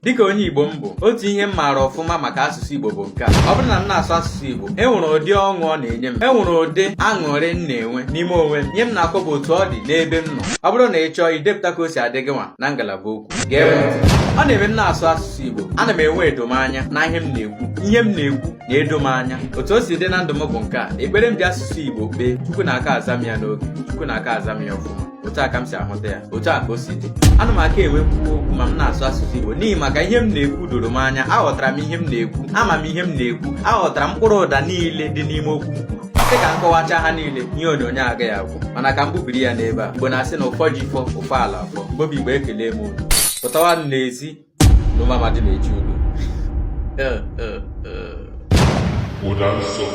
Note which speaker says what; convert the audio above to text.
Speaker 1: dịka onye Igbo m bụ otu ihe m maara ọfụma maka asụsụ Igbo bụ nke a. Ọ bụrụ na m na-asụ asụsụ Igbo, e nwere ụdị ọṅụ ọ na-enye m, e nwere ụdị aṅụrị m na-enwe n'ime onwe m. Ihe m na-akọ bụ otu ọ dị n'ebe m nọ. Ọ bụrụ na ị chọọ idepụta ka o si adị gị nwa na ngalaba okwu, gee m ntị. Ọ na-eme m na-asụ asụsụ Igbo, ana m enwe edomanya na ihe m na-ekwu na-edo m anya. Otu o si dị na ndụ m bụ nke a. Ekpere m ji asụsụ Igbo kpee, Chukwu na-aka aza m ya n'oge, Chukwu na-aka aza m ya ọfụma. Otu a ka m si ahụta ya, otu a ka o si dị. Ana m aka enwekwu okwu ma m na-asụ asụsụ Igbo n'ihi maka ihe m na-ekwu doro m anya. Aghọtara m ihe m na-ekwu, ama m ihe m na-ekwu, aghọtara mkpụrụ ụda niile dị n'ime okwu m kwuru. Sị ka m kọwacha ha niile, ihe onyonyo agaghị agwụ, mana ka m bubiri ya n'ebe a. Igbo na-asị na ụfọ ji fọ ụfọ ala afọ. Igbo bụ Igbo, ekele m unu. Pụtawa m n'ezi n'ụmụ amadi na-eji udo.
Speaker 2: Ụda nsọ